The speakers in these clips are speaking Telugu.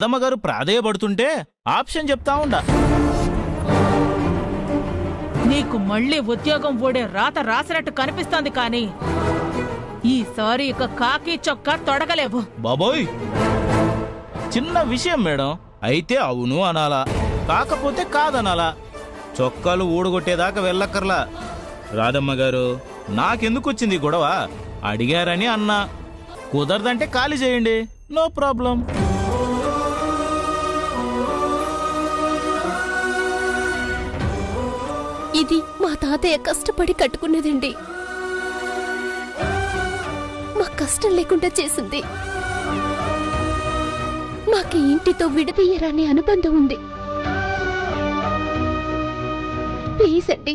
అమ్మగారు ప్రాధేయపడుతుంటే ఆప్షన్ చెప్తా ఉండా. నీకు మళ్ళీ ఉద్యోగం ఓడే రాత రాసినట్టు కనిపిస్తోంది కానీ ఈసారి ఇక కాకి చొక్కా తొడగలేవు. బాబోయ్, చిన్న విషయం మేడం, అయితే అవును అనాలా, కాకపోతే కాదనాలా. చొక్కాలు ఊడగొట్టేదాకా వెళ్ళక్కర్లా. రాధమ్మగారు, నాకెందుకొచ్చింది గొడవ? అడిగారని అన్నా. కుదరదంటే ఖాళీ చేయండి, నో ప్రాబ్లం. ఇది మా తాతయ్య కష్టపడి కట్టుకున్నదండి. మా కష్టం లేకుండా చేసింది. మాకు ఇంటితో విడదీయరాని అనుబంధం ఉంది. ప్లీజ్ అండి,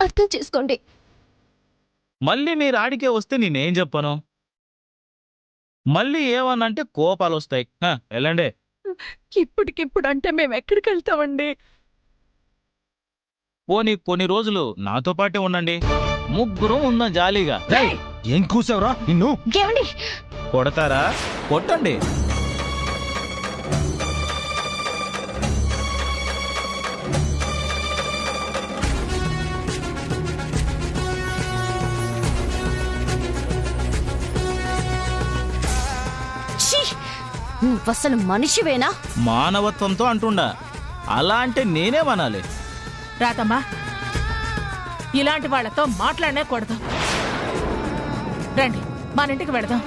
అర్థం చేసుకోండి. మళ్ళీ మీరు ఆడికే వస్తే నేనేం చెప్పను? మళ్ళీ ఏమన్నంటే కోపాలు వస్తాయి. వెళ్ళండి. ఇప్పటికిప్పుడు అంటే మేము ఎక్కడికి వెళ్తామండి? పోనీ కొన్ని రోజులు నాతో పాటే ఉండండి, ముగ్గురం ఉందాం జాలీగా. ఏం కూసావురా నిన్ను? కొడతారా? కొట్టండి. నువ్వసలు మనిషివేనా? మానవత్వంతో అంటుండా, అలా అంటే నేనేమనాలి? రాతమ్మా, ఇలాంటి వాళ్లతో మాట్లాడనే కూడదు. రండి, మన ఇంటికి వెళదాం.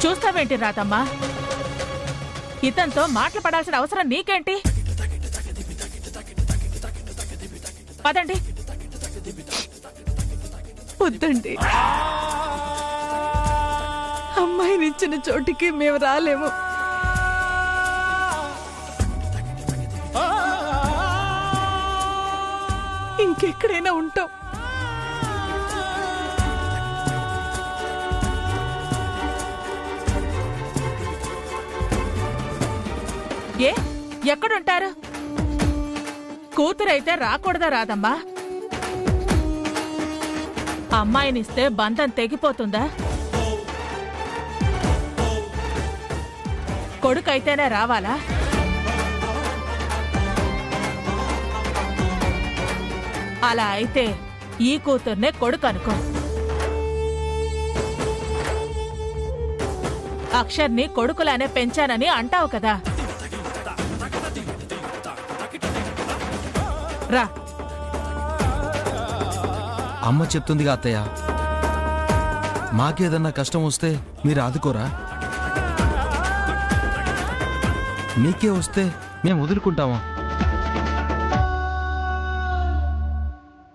చూస్తావేంటి రాతమ్మా? ఇతనితో మాటలు పడాల్సిన అవసరం నీకేంటి? పదండి. వద్దండి, అమ్మాయినిచ్చిన చోటికి మేము రాలేము. ఇంకెక్కడైనా ఉంటాం. ఏ ఎక్కడుంటారు? కూతురైతే రాకూడదా రాదమ్మా? అమ్మాయినిస్తే బంధం తెగిపోతుందా? కొడుకైతేనే రావాలా? అలా అయితే ఈ కూతుర్నే కొడుకు అనుకో. అక్షర్ని కొడుకులానే పెంచానని అంటావు కదా. రా. అమ్మ చెప్తుందిగా అత్తయ్య, మాకేదన్నా కష్టం వస్తే మీరు ఆదుకోరా? మీకే వస్తే మేము వదులుకుంటామా?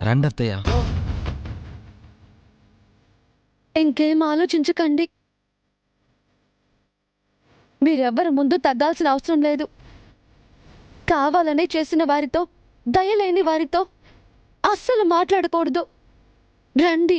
రండి అత్తయ్య. ఇంకేం ఆలోచించకండి. మీరెవ్వరు ముందు తగ్గాల్సిన అవసరం లేదు. కావాలనే చేసిన వారితో, దయలేని వారితో అస్సలు మాట్లాడకూడదు. రండి.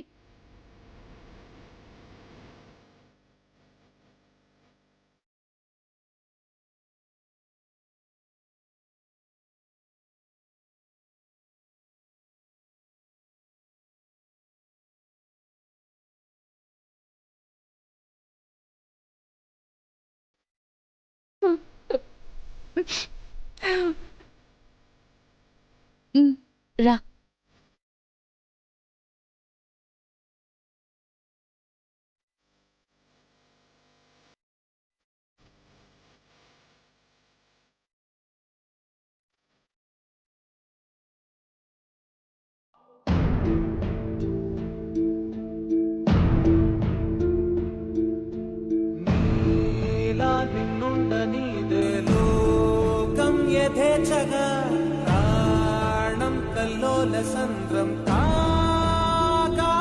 రా. యథేచ్ఛగా ప్రాణం కల్లోల సంద్రం కాగా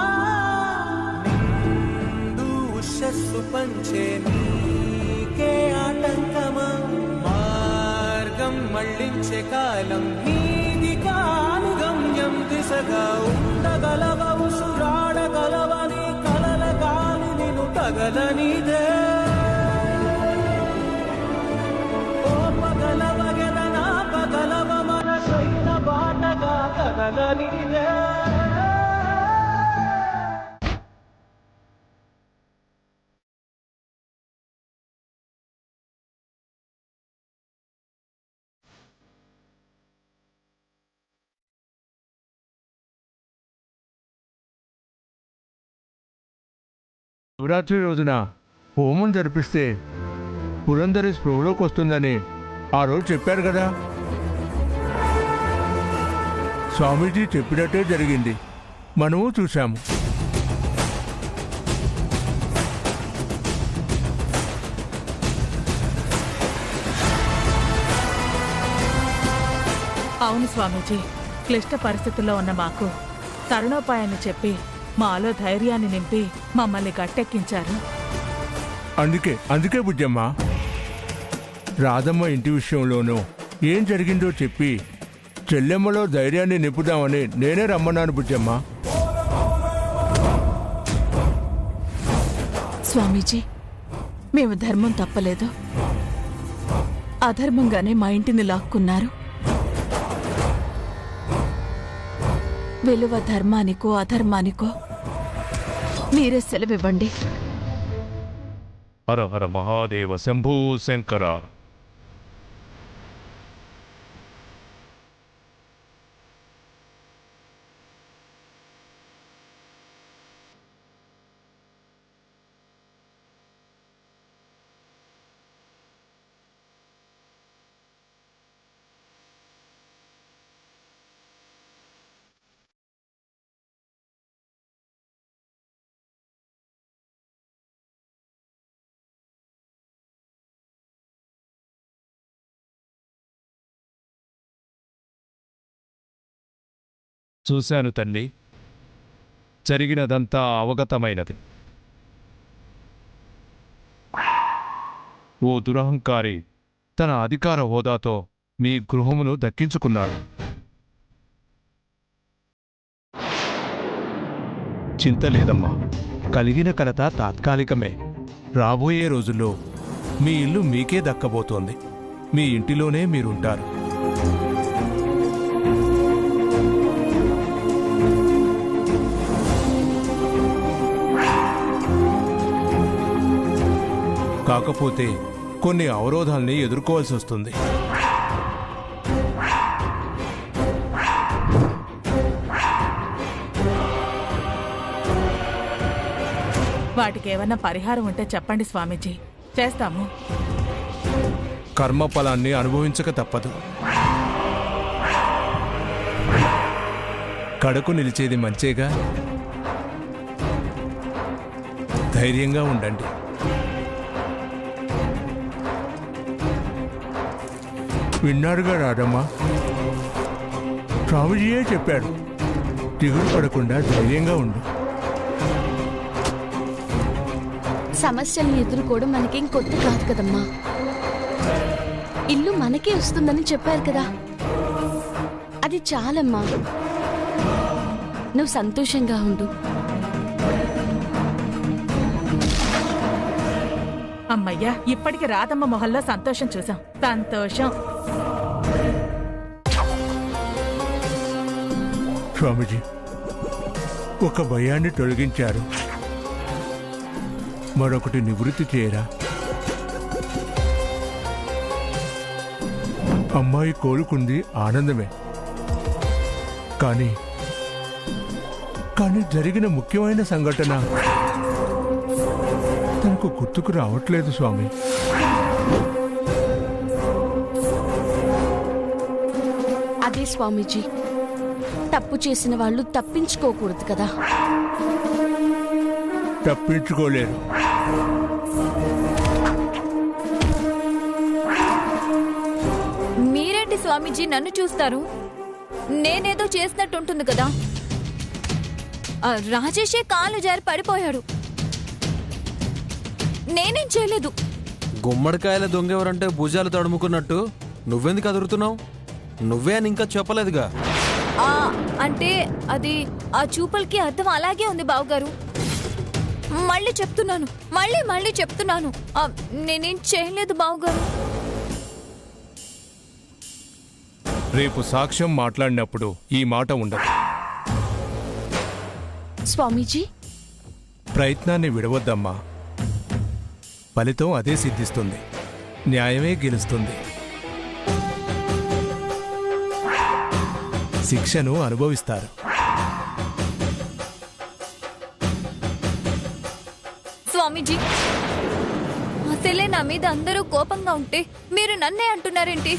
నిండు ఉషస్సు పంచే నీకే ఆటంకమా? మార్గం మళ్ళించే కాలం నీది కాని గమ్యం దిశగా ఉండగలవ ఉసురాడగలవని కలల గాలి నిన్ను తగలనిదే. ఓ పగల శివరాత్రి రోజున హోమం జరిపిస్తే పురంధరి స్పృహలోకి వస్తుందని ఆ రోజు చెప్పారు కదా. స్వామీజీ చెప్పినట్టే జరిగింది, మనము చూశాము. అవును స్వామీజీ, క్లిష్ట పరిస్థితుల్లో ఉన్న మాకు తరుణోపాయాన్ని చెప్పి మాలో ధైర్యాన్ని నింపి మమ్మల్ని గట్టెక్కించారు. అందుకే బుజ్జమ్మ, రాధమ్మ ఇంటి విషయంలోనూ ఏం జరిగిందో చెప్పి చెల్లెమ్మలో ధైర్యాన్ని నింపుదామని నేనే రమ్మన్నాను బుజ్జమ్మ. స్వామీజీ, మేము ధర్మం తప్పలేదు, అధర్మంగానే మా ఇంటిని లాక్కున్నారు. విలువ ధర్మానికో అధర్మానికో మీరే సెలవివ్వండి. హర హర మహాదేవ శంభూ శంకర. చూశాను తల్లి, జరిగినదంతా అవగతమైనది. ఓ దురహంకారి తన అధికార హోదాతో మీ గృహమును దక్కించుకున్నాడు. చింత లేదమ్మా, కలిగిన కలత తాత్కాలికమే. రాబోయే రోజుల్లో మీ ఇల్లు మీకే దక్కబోతోంది. మీ ఇంటిలోనే మీరుంటారు. కాకపోతే కొన్ని అవరోధాల్ని ఎదుర్కోవాల్సి వస్తుంది. వాటికి ఏమన్నా పరిహారం ఉంటే చెప్పండి స్వామీజీ, చేస్తాము. కర్మఫలాన్ని అనుభవించక తప్పదు. కడకు నిలిచేది మంచేగా. ధైర్యంగా ఉండండి. విన్నారుగా రాధమ్మ, స్వామిజీయే చెప్పాడు, దిగులు పడకుండా ధైర్యంగా ఉండు. సమస్యల్ని ఎదుర్కోవడం మనకేం కొత్త కాదు కదమ్మా. ఇల్లు మనకే వస్తుందని చెప్పారు కదా, అది చాలమ్మా. నువ్వు సంతోషంగా ఉండు. అమ్మయ్యా, ఇప్పటికి రాధమ్మ మొహల్లో సంతోషం చూసాం. సంతోషం. స్వామిజీ ఒక భయాన్ని తొలగించారు, మరొకటి నివృత్తి చేయరా. అమ్మాయి కోలుకుంది ఆనందమే, కానీ జరిగిన ముఖ్యమైన సంఘటన తనకు గుర్తుకు రావట్లేదు స్వామి. అదే స్వామీజీ, తప్పు చేసిన వాళ్ళు తప్పించుకోకూడదు కదా. తప్పించుకోలేరు. మీరేంటి స్వామీజీ నన్ను చూస్తారు? నేనేదో చేసినట్టుంటుంది కదా. రాజేషే కాలు జారి పడిపోయాడు, నేనేం చేయలేదు. గుమ్మడికాయల దొంగ ఎవరంటే భుజాలు తడుముకున్నట్టు నువ్వెందుకు అదురుతున్నావు? నువ్వే అని ఇంకా చెప్పలేదుగా. అంటే అది ఆ చూపులకి అర్థం అలాగే ఉంది బావగారు. మళ్ళీ చెప్తున్నాను, మళ్ళీ చెప్తున్నాను, నేనేం చేయలేదు బావగారు. రేపు సాక్ష్యం మాట్లాడినప్పుడు ఈ మాట ఉండదు. స్వామీజీ, ప్రయత్నాన్ని విడవద్దమ్మా. ఫలితం అదే సిద్ధిస్తుంది. న్యాయమే గెలుస్తుంది. శిక్షను అనుభవిస్తారు. స్వామీజీ, అసలే నా మీద అందరూ కోపంగా ఉంటే మీరు నన్నే అంటున్నారేంటి?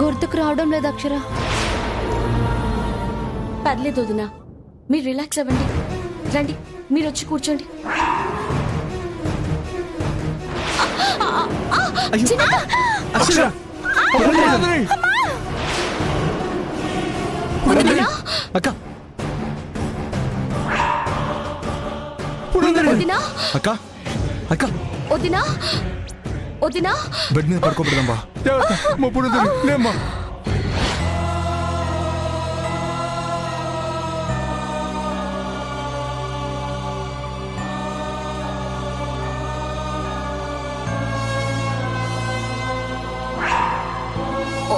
గుర్తుకు రావడం లేదు అక్షర. పర్లేదు వదినా, మీరు రిలాక్స్ అవ్వండి. రండి, మీరు వచ్చి కూర్చోండి. అక్క వదినా, అక్క అక్క వదినా, వదినా. బెడ్ మీద పడుకోబెడదాం. లేమ్మా.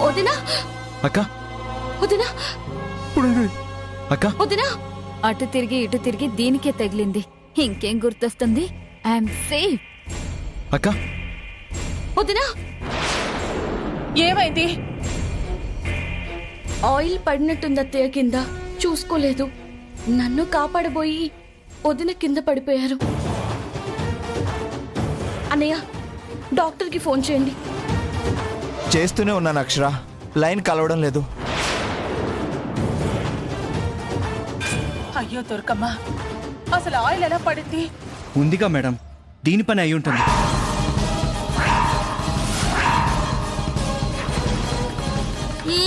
వదినా, అక్క వదినా, అక్క వదినా. అటు తిరిగి ఇటు తిరిగి దీనికే తగిలింది. ఇంకేం గుర్తొస్తుంది? I'm safe. అక్క వదినా, ఏమైంది? ఆయిల్ పడినట్టుంది అత్తయ్య. కింద చూసుకోలేదు. నన్ను కాపాడబోయి వదిన కింద పడిపోయారు. అన్నయ్య, డాక్టర్కి ఫోన్ చేయండి. చేస్తూనే ఉన్నాను అక్షర, లైన్ కలవడం లేదు. అయ్యో దుర్గమ్మ, అసలు ఆయిల్ ఎలా పడింది? ఉందిగా మేడం, దీని పని అయి ఉంటుంది.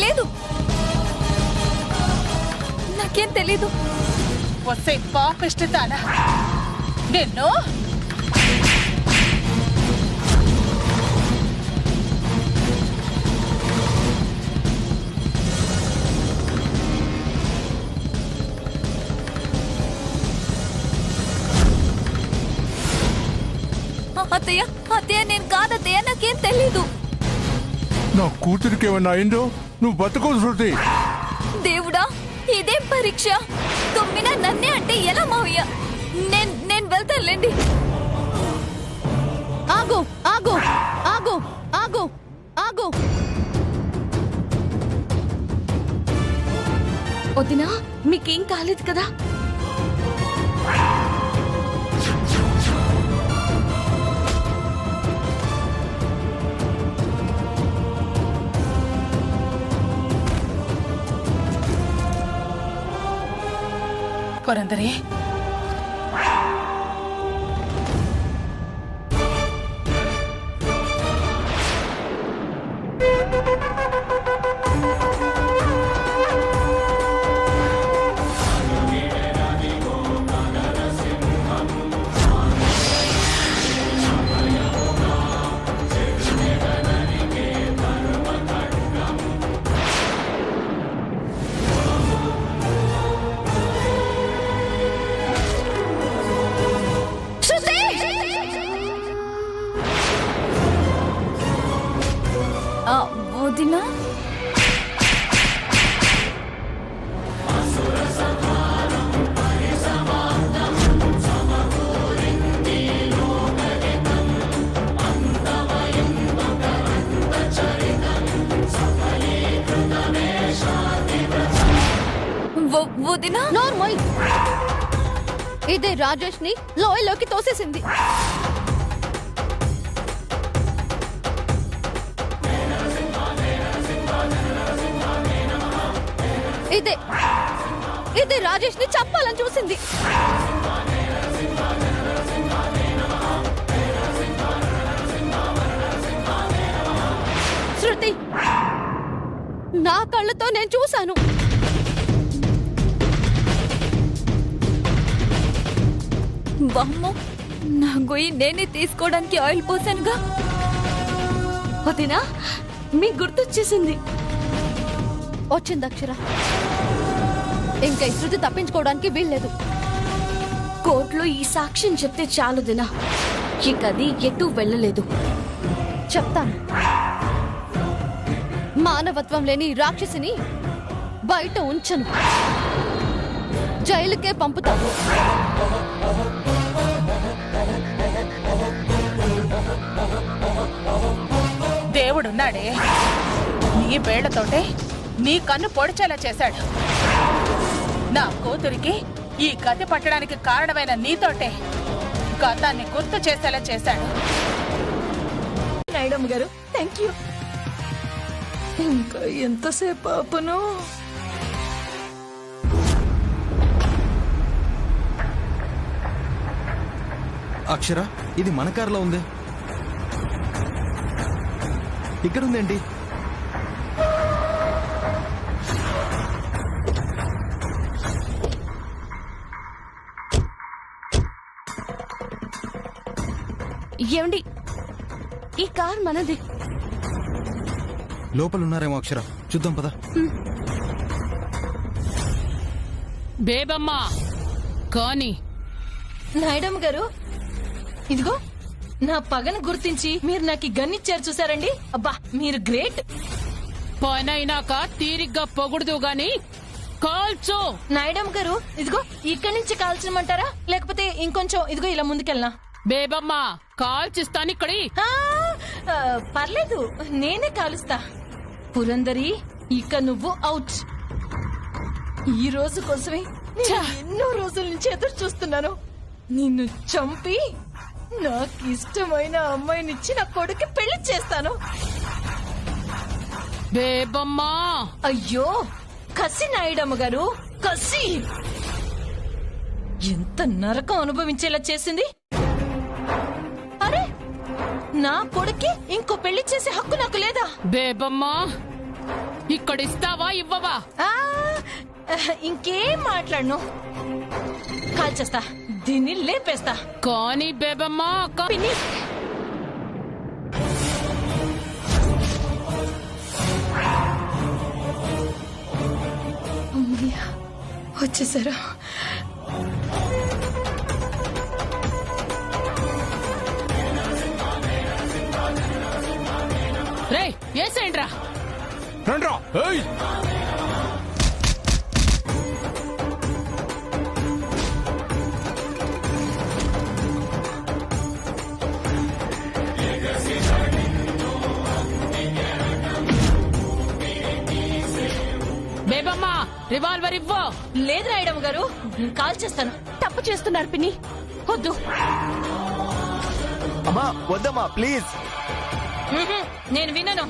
లేదు, నాకేం తెలీదు. వస్తే పాపిష్టిదానా నిన్ను. అత్తయ్య, అత్తయ్య, నేను కాదత్తయ్య, నాకేం తెలీదు. నా కూతురికి ఏమన్నా అయిందో? నువ్వు బతకవు శృతి. దేవుడా, ఇదేం పరీక్ష? తుమ్మినా నన్నే అంటే ఎలా మావయ్య? నేను వెళ్తానులేండి. ఆగు, ఆగు, ఆగు, ఆగు, ఆగు. వదినా, మీకేం కాలేదు కదా? పురందరి, వదినా, వదినా. నోర్మోయ్, ఇదే రాజేష్ ని లోయలోకి తోసేసింది. ఇదే రాజేష్ ని చంపాలని చూసింది. శృతి, నా కళ్ళతో నేను చూశాను. వామ్మో, నా గొయ్యి నేనే తీసుకోవడానికి ఆయిల్ పోసానుగా. వదినా, మీకు గుర్తొచ్చేసింది. వచ్చింది అక్షర. ఇంకా ఈ శృతి తప్పించుకోవడానికి వీల్లేదు. కోర్టులో ఈ సాక్ష్యం చెప్తే చాలు దినా, ఇక అది ఎటు వెళ్ళలేదు. చెప్తాను. మానవత్వం లేని ఈ రాక్షసిని బయట ఉంచను, జైలుకే పంపుతాను. దేవుడున్నాడే, నీ వేళ్లతోటే నీ కన్ను పొడిచేలా చేశాడు. నా కూతురికి ఈ గతి పట్టడానికి కారణమైన నీతోటే గతాన్ని గుర్తు చేసేలా చేశాడు. నాయుడమ్మ గారు, థ్యాంక్ యూ. ఇంకా ఎంతసేపు ఆపను? అక్షర, ఇది మన కారులో ఉంది. ఇక్కడ ఉందేంటి? ఏమండి, ఈ కార్ మనది. లోపల ఉన్నారేమో అక్షర, చూద్దాం పద. బేబమ్మా కానీ నాయుడమ్మ గారు, ఇదిగో నా పగను గుర్తించి మీరు నాకు ఈ గన్నిచ్చారు చూసారండి. అబ్బా, మీరు గ్రేట్. పనైనాక తీరిగ్గా పొగుడుదు గాని కాల్చు. నాయుడమ్మ గారు, ఇదిగో ఇక్కడి నుంచి కాల్చమంటారా, లేకపోతే ఇంకొంచెం ఇదిగో ఇలా ముందుకెళ్ళనా? బేబమ్మా కాల్చిస్తాను ఇక్కడి. పర్లేదు, నేనే కాలుస్తా. పురందరి, ఇక నువ్వు అవుట్. ఈ రోజు కోసమే నేను ఎన్నో రోజుల నుంచి ఎదురు చూస్తున్నాను. నిన్ను చంపి నాకు ఇష్టమైన అమ్మాయినిచ్చి నా కొడుకు పెళ్లి చేస్తాను. బేబమ్మా, అయ్యో కసి నాయుడమ్మ గారు, కసి ఎంత నరకం అనుభవించేలా చేసింది. అరే, నా కొడుక్కి ఇంకో పెళ్లి చేసే హక్కు నాకు లేదా? బేబమ్మా ఇక్కడ ఇస్తావా ఇవ్వవా? ఇంకేం మాట్లాడను, కాల్చేస్తా, దీన్ని లేపేస్తా. కానీ బేబమ్మా పిన్ని, అమ్మయ్యా, వచ్చేసారా? రే ఏసేంట్రా. రండ్రా. ఏయ్! బేబమ్మా రివాల్వర్ ఇవ్వు. లేదు నాయుడమ్మ గారు, నేను కాల్ చేస్తాను. తప్పు చేస్తున్నారు పిన్ని, వద్దు. అమ్మా వద్దమ్మా ప్లీజ్. నేను వినను,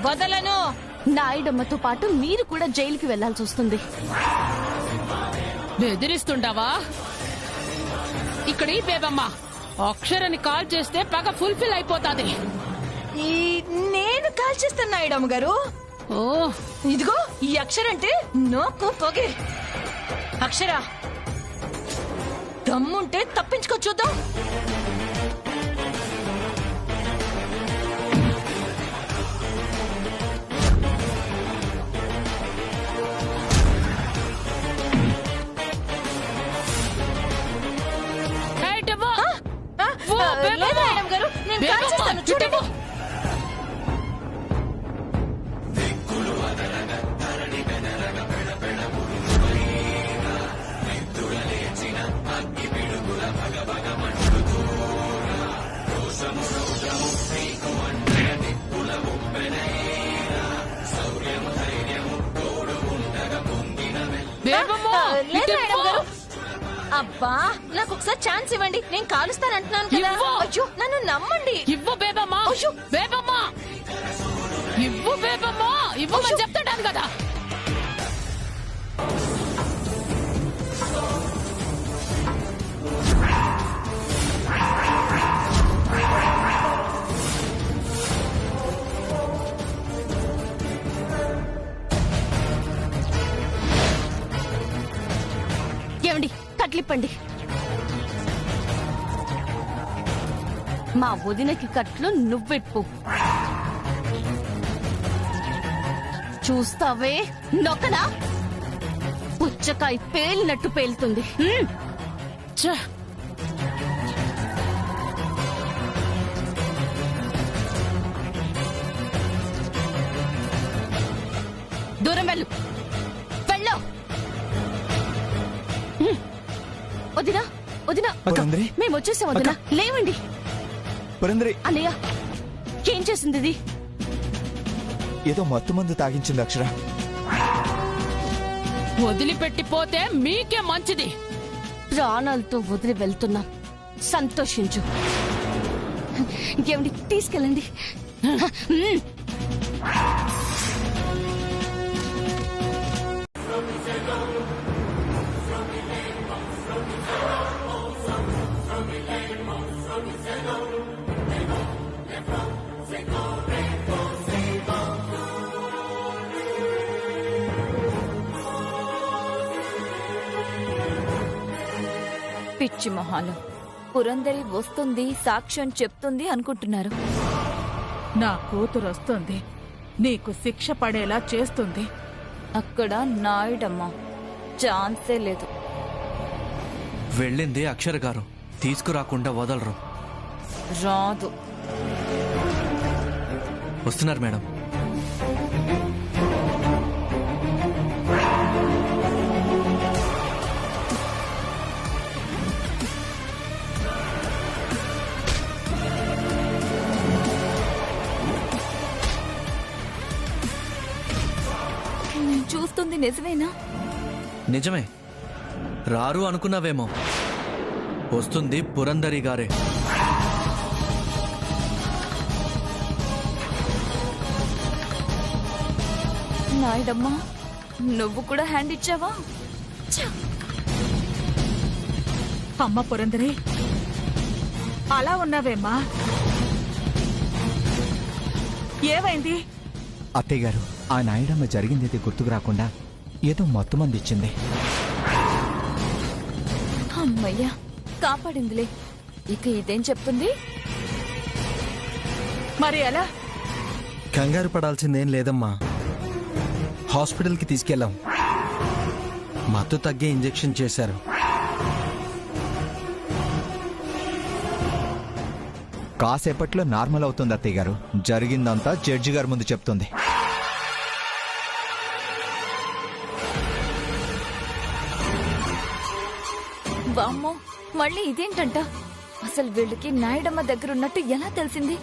వదలను. నాయుడమ్మతో పాటు మీరు కూడా జైలుకి వెళ్లాల్సి వస్తుంది. బెదిరిస్తుండావా? ఇక్కడి బేబమ్మా, అక్షరాన్ని కాల్ చేస్తే పగ ఫుల్ఫిల్ అయిపోతాది. నేను కాల్ చేస్తాను నాయుడమ్మ గారు. ఓ, ఇదిగో ఈ అక్షరంటే నాకు పొగే. అక్షర, దమ్ముంటే తప్పించుకో చూద్దాం. లేదు నాయుడమ్మ గారు, నేను కాల్ చేస్తాను, చూడండి. లేదు నాయుడమ్మ గారు. అబ్బా, నాకు ఒకసారి ఛాన్స్ ఇవ్వండి, నేను కాలుస్తాను అంటున్నాను కదా. అయ్యో, నన్ను నమ్మండి. ఇవ్వు బేబమ్మా. బేబమ్మా ఇవ్వు, బేబమ్మా ఇవ్వమని చెప్తాను కదా. ఏమండి, కట్లిప్పండి. మా వదినకి కట్లు నువ్వెప్పు. చూస్తావే నొక్కనా? పుచ్చకాయ పేలినట్టు పేలుతుంది. ఛ! దూరం వెళ్ళు, వెళ్ళు. వదినా, వదినా, పురంధరి? మేము వచ్చేసాం వదినా. లేవండి. పురంధరి, అన్నయ్య, ఏం చేసింది ఇది? ఏదో మత్తు మందు తాగించింది అక్షర. వదిలిపెట్టిపోతే మీకే మంచిది. ప్రాణాలతో వదిలి వెళ్తున్నాం, సంతోషించు. ఇంకేమండి, తీసుకెళ్ళండి. పిచ్చి మొహాలు. పురంధరి వస్తుంది, సాక్ష్యం చెప్తుంది అనుకుంటున్నారు. నా కూతురు వస్తుంది, నీకు శిక్ష పడేలా చేస్తుంది. అక్కడ నాయుడమ్మ ఛాన్సే లేదు. వెళ్ళింది అక్షర గారు, తీసుకురాకుండా వదలరు. రాదు. వస్తున్నారు మేడం. నేను చూస్తుంది నిజమేనా? నిజమే. రారు అనుకున్నావేమో, వస్తుంది పురంధరి గారే. నాయుడమ్మ, నువ్వు కూడా హ్యాండ్ ఇచ్చావా? అమ్మ పురంధరి, అలా ఉన్నావేమ్మా? ఏమైంది? అత్తయ్య గారు, ఆ నాయుడమ్మ జరిగిందైతే గుర్తుకు రాకుండా ఏదో మత్తు మంది ఇచ్చింది. అమ్మయ్యా, కాపాడిందిలే. ఇక ఇదేం చెప్తుంది? మరి ఎలా? కంగారు పడాల్సిందేం లేదమ్మా. హాస్పిటల్కి తీసుకెళ్ళాం, మత్తు తగ్గే ఇంజెక్షన్ చేశారు. కాసేపట్లో నార్మల్ అవుతుంది అత్తయ్య గారు. జరిగిందంతా జడ్జి గారి ముందు చెప్తుంది. వామ్మో, మళ్ళీ ఇదేంటంట? అసలు వీళ్ళకి నాయుడమ్మ దగ్గర ఉన్నట్టు ఎలా తెలిసింది?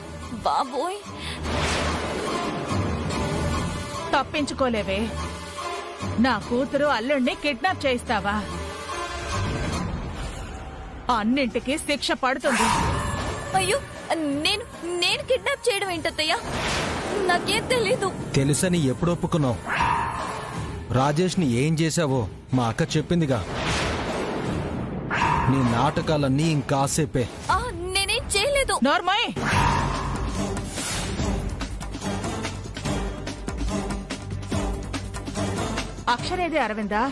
బాబోయ్, తప్పించుకోలేవే. నా కూతురు అల్లుణ్ణి కిడ్నాప్ చేయిస్తావా? అన్నింటికి శిక్ష పడుతుంది. అయ్యో, నేను నేను కిడ్నాప్ చేయడం ఏంటత్తయ్యా? నాకేం తెలీదు. తెలుసని ఎప్పుడు ఒప్పుకున్నావు? రాజేష్ని ఏం చేశావో మా అక్క చెప్పిందిగా. నీ నాటకాలన్నీ ఇంకాసేపే. నేనేం చేయలేదు. నార్మల్. అక్షరేది అరవిందా?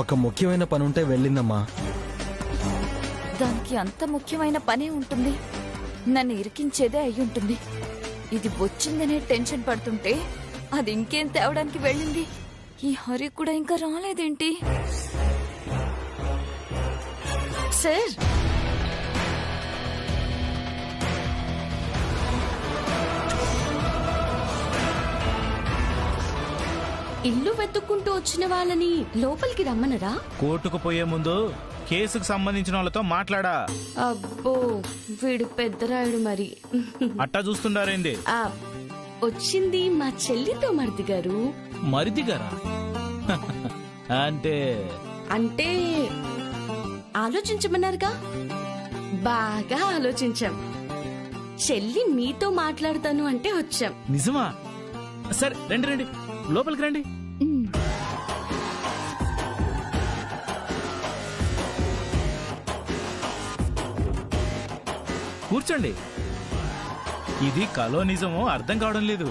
ఒక ముఖ్యమైన పనుంటే వెళ్ళిందమ్మా. దానికి అంత ముఖ్యమైన పనే ఉంటుంది. నన్ను ఇరికించేదే అయ్యుంటుంది. ఇది వచ్చిందనే టెన్షన్ పడుతుంటే అది ఇంకేం తేవడానికి వెళ్ళింది. ఈ హరి కూడా ఇంకా రాలేదేంటి? సార్, ఇల్లు వెతుక్కుంటూ వచ్చిన వాళ్ళని లోపలికి రమ్మనరా? కోర్టుకు పోయే ముందు కేసుకు సంబంధించిన వాళ్ళతో మాట్లాడా. అబ్బో, వీడు పెద్దరాయుడు మరి. అట్టా చూస్తుండారేంది? వచ్చింది మా చెల్లితో మరిది గారు. మరిది గారా? అంటే ఆలోచించమన్నారుగా, బాగా ఆలోచించాం. చెల్లి మీతో మాట్లాడతాను అంటే వచ్చాం. నిజమా? సరే రండి రండి, లోపలికి రండి. కూర్చోండి. ఇది కలో నిజమో అర్థం కావడం లేదు.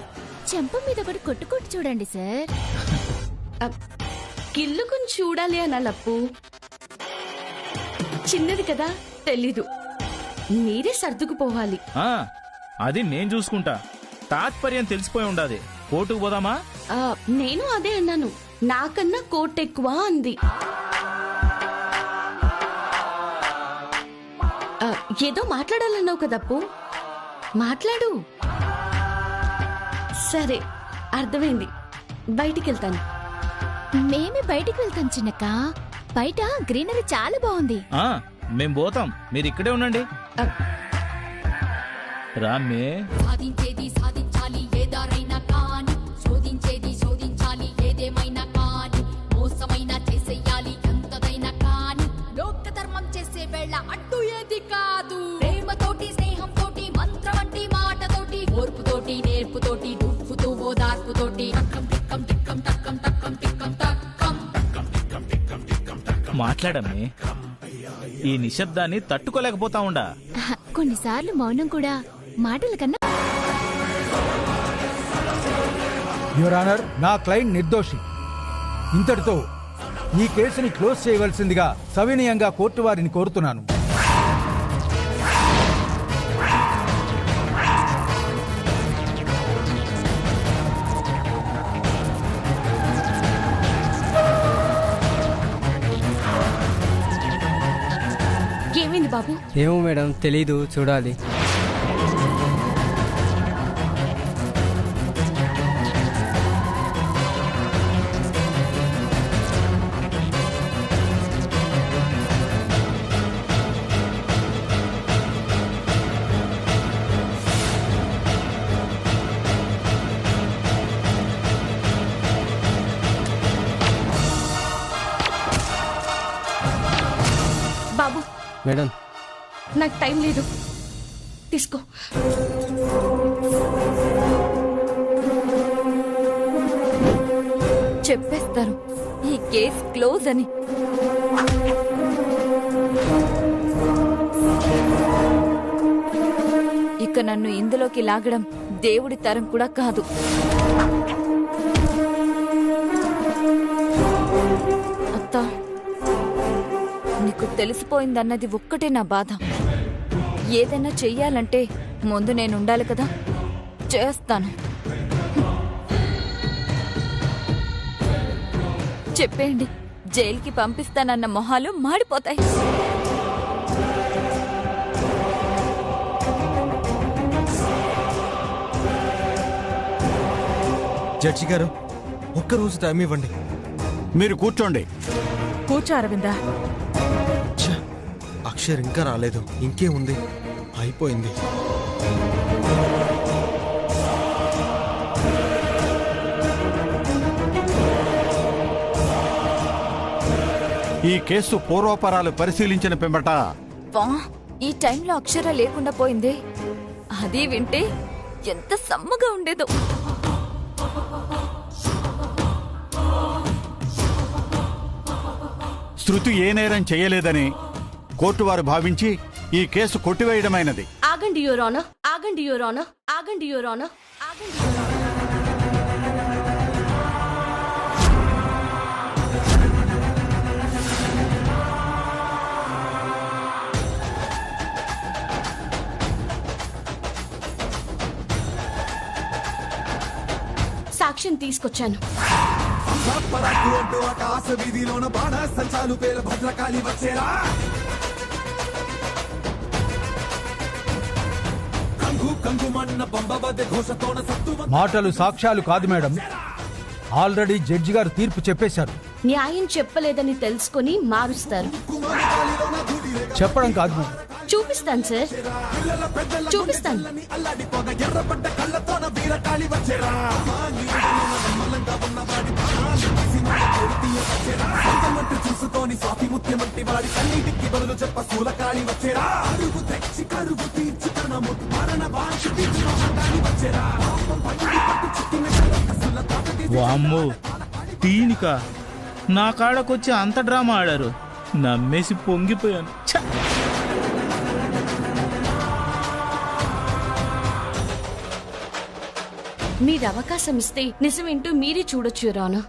చెంప మీద ఒకటి కొట్టుకొట్టు చూడండి సార్. కిల్లుకుని చూడాలి అనాలప్పు. చిన్నది కదా, తెలీదు. మీరే సర్దుకుపోవాలి. అది నేను చూసుకుంటా. తాత్పర్యం తెలిసిపోయి ఉండాది. కోర్టుకు పోదామా? నేను అదే అన్నాను. నాకన్నా కోట్ ఎక్కువ అంది. ఏదో మాట్లాడాలన్నావు కదప్పు, మాట్లాడు. సరే అర్థమైంది, బయటికి వెళ్తాను. మేమే బయటికి వెళ్తాం చిన్నక్క. బయట గ్రీనరీ చాలా బాగుంది. మేం పోతాం, మీరు ఇక్కడే ఉండండి. రామ్మే. సాధించేది సాధించాలి ఏదారైనా కాని, శోధించేది శోధించాలి ఏదేమైనా కాని, మోసమైన చేసేయాలి ఎంతదైనా కాని, లోక ధర్మం చేసే వేళ అడ్డు ఏది కాదు. ప్రేమతోటి స్నేహంతోటి మంత్రం వంటి మాటతోటి, ఓర్పుతోటి నేర్పుతోటి దుఃఖుతూ ఓదార్పుతోటి, టక్కం టిక్కం టిక్కం టక్కం టక్కం టిక్కం టక్కం. మాట్లాడమ్మే, ఈ నిశ్శబ్దాన్ని తట్టుకోలేకపోతా ఉండా. కొన్నిసార్లు మౌనం కూడా మాటల కన్నా. యువర్ ఆనర్, నా క్లయింట్ నిర్దోషి. ఇంతటితో ఈ కేసుని క్లోజ్ చేయవలసిందిగా సవినయంగా కోర్టు వారిని కోరుతున్నాను. ఏమైంది బాబు? ఏమో మేడం, తెలీదు, చూడాలి. బాబు మేడం, నాకు టైం లేదు, తీసుకో. చెప్పేస్తారు ఈ కేస్ క్లోజ్ అని. ఇక నన్ను ఇందులోకి లాగడం దేవుడి తరం కూడా కాదు. అత్తా, నీకు తెలిసిపోయిందన్నది ఒక్కటే నా బాధ. ఏదైనా చెయ్యాలంటే ముందు నేనుండాలి కదా, చేస్తాను. చెప్పేయండి, జైలుకి పంపిస్తానన్న మొహాలు మాడిపోతాయి. జడ్జి గారు, ఒక్కరోజు టైం ఇవ్వండి. మీరు కూర్చోండి. కూర్చో అరవిందా. అక్షర్ ఇంకా రాలేదు. ఇంకే ఉంది, అయిపోయింది. ఈ కేసు పూర్వపరాలు పరిశీలించిన పిమ్మట ఈ టైంలో అక్షర లేకుండా పోయింది. అది వింటే ఎంత సమ్మగా ఉండేదో. శృతి ఏ నేరం చేయలేదని కోర్టు వారు భావించి ఈ కేసు కొట్టివేయడమైనది. ఆగండి యువర్ ఆనర్, ఆగండి యువర్ ఆనర్, ఆగండి యువర్ ఆనర్, ఆగండి. సాక్ష్యం తీసుకొచ్చాను. మాటలు సాక్ష్యాలు కాదు మేడం, ఆల్రెడీ జడ్జి గారు తీర్పు చెప్పేశారు. న్యాయం చెప్పలేదని తెలుసుకొని మారుస్తారు. చెప్పడం కాదు మేడం, చూపిస్తాను సార్, చూపిస్తాను. వామ్మో, దీనిక నా కాడకొచ్చి అంత డ్రామా ఆడారు. నమ్మేసి పొంగిపోయాను. మీరు అవకాశం ఇస్తే నిజమేంటో మీరే చూడొచ్చు రానా.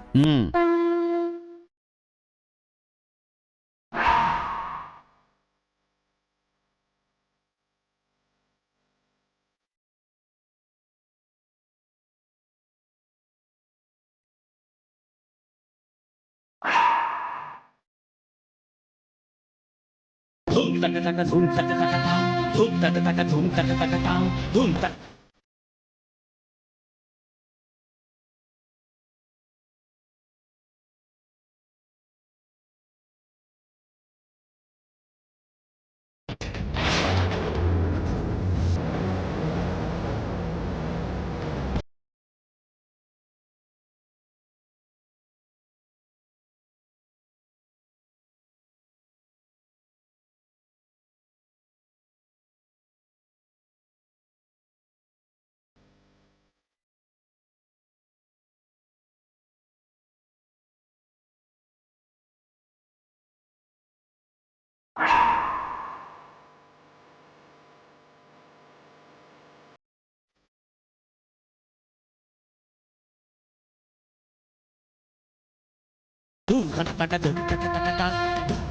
taka taka tum taka taka tam, tum taka taka tum taka taka tam, tum taka. Tum taka taka tum taka taka tam.